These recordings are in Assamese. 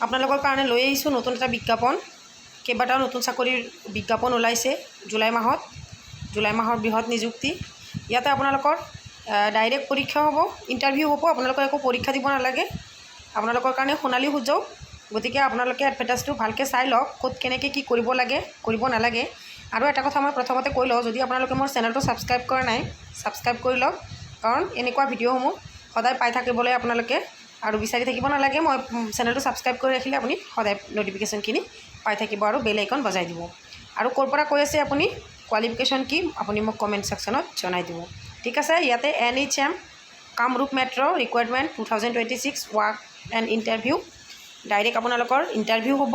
আপোনালোকৰ কাৰণে লৈ আহিছোঁ নতুন এটা বিজ্ঞাপন। কেইবাটাও নতুন চাকৰিৰ বিজ্ঞাপন ওলাইছে জুলাই মাহৰ বৃহৎ নিযুক্তি। ইয়াতে আপোনালোকৰ ডাইৰেক্ট পৰীক্ষা হ'ব, ইণ্টাৰভিউ হ'ব। আপোনালোকে একো পৰীক্ষা দিব নালাগে। আপোনালোকৰ কাৰণে সোণালী সুযোগ। গতিকে আপোনালোকে এডভাৰটাইজটো ভালকৈ চাই লওক, ক'ত কেনেকৈ কি কৰিব লাগে কৰিব নালাগে। আৰু এটা কথা মই প্ৰথমতে কৈ লওঁ, যদি আপোনালোকে মোৰ চেনেলটো ছাবস্ক্ৰাইব কৰা নাই, ছাবস্ক্ৰাইব কৰি লওক। কাৰণ এনেকুৱা ভিডিঅ'সমূহ সদায় পাই থাকিবলৈ আপোনালোকে আৰু বিচাৰি থাকিব নালাগে। মই চেনেলটো ছাবস্ক্ৰাইব কৰি ৰাখিলে আপুনি সদায় ন'টিফিকেশ্যনখিনি পাই থাকিব আৰু বেল আইকন বজাই দিব। আৰু ক'ৰ পৰা কৈ আছে আপুনি, কোৱালিফিকেশ্যন কি আপুনি মোক কমেণ্ট ছেকশ্যনত জনাই দিব। ঠিক আছে। ইয়াতে NHM Kamrup metro' requirement 2026 work and interview. Direct আপোনালোকৰ ইণ্টাৰভিউ হ'ব।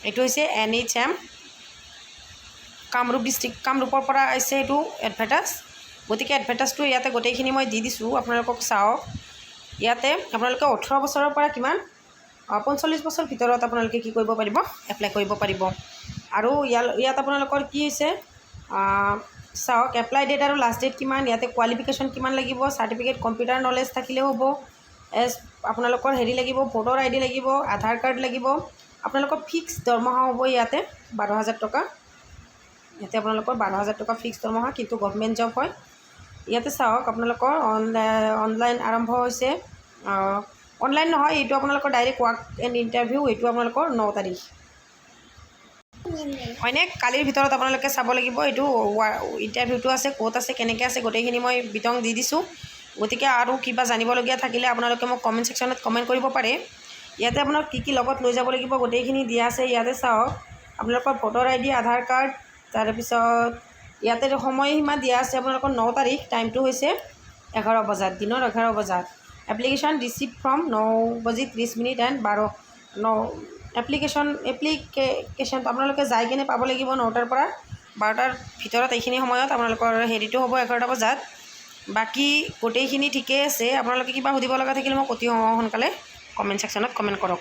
এইটো হৈছে NHM কামৰূপ ডিষ্ট্ৰিক্ট, কামৰূপৰ পৰা আহিছে এইটো এডভাৰটাইজ। গতিকে এডভাৰটাইজটো ইয়াতে গোটেইখিনি মই দি দিছোঁ, আপোনালোকক চাওক। ইয়াতে আপোনালোকে 18 বছৰৰ পৰা কিমান 45 বছৰ ভিতৰত আপোনালোকে কি কৰিব পাৰিব, এপ্লাই কৰিব পাৰিব। আৰু ইয়াত আপোনালোকৰ কি হৈছে চাওক, এপ্লাই ডেট আৰু লাষ্ট ডেট কিমান, ইয়াতে কোৱালিফিকেশ্যন কিমান লাগিব, চাৰ্টিফিকেট কম্পিউটাৰ নলেজ থাকিলেও হ'ব, আপোনালোকৰ লাগিব, ভোটাৰ ID লাগিব, আধাৰ কাৰ্ড লাগিব। আপোনালোকৰ ফিক্স দৰমহা হ'ব ইয়াতে 12,000 টকা। ইয়াতে আপোনালোকৰ 12,000 টকা ফিক্স দৰমহা, কিন্তু গভৰ্ণমেণ্ট জব হয়। ইয়াতে চাওক, আপোনালোকৰ অনলাইন আৰম্ভ হৈছে, অনলাইন নহয়, এইটো আপোনালোকৰ ডাইৰেক্ট ৱাৰ্ক এণ্ড ইণ্টাৰভিউ। এইটো আপোনালোকৰ 9 তাৰিখ হয়নে, কালিৰ ভিতৰত আপোনালোকে চাব লাগিব। এইটো ইণ্টাৰভিউটো আছে, ক'ত আছে, কেনেকৈ আছে, গোটেইখিনি মই বিতং দি দিছোঁ। গতিকে আৰু কিবা জানিবলগীয়া থাকিলে আপোনালোকে মোক কমেণ্ট ছেকশ্যনত কমেণ্ট কৰিব পাৰে। ইয়াতে আপোনাক কি লগত লৈ যাব লাগিব গোটেইখিনি দিয়া আছে। ইয়াতে চাওক, আপোনালোকৰ ভোটাৰ ID, আধাৰ কাৰ্ড, তাৰপিছত ইয়াতে সময়সীমা দিয়া আছে আপোনালোকৰ 9 তাৰিখ। টাইমটো হৈছে 11 বজাত, দিনৰ 11 বজাত। এপ্লিকেশ্যন ৰিচিভ ফ্ৰম 9:30 এণ্ড 9 এপ্লিকেশ্যনটো আপোনালোকে যাই কিনে পাব লাগিব 9টাৰ পৰা 12টাৰ ভিতৰত। এইখিনি সময়ত আপোনালোকৰ হেৰিটো হ'ব 11টা বজাত। বাকী গোটেইখিনি ঠিকেই আছে। আপোনালোকে কিবা সুধিব লগা থাকিলে মোক অতি সোনকালে কমেণ্ট ছেকশ্যনত কমেণ্ট কৰক।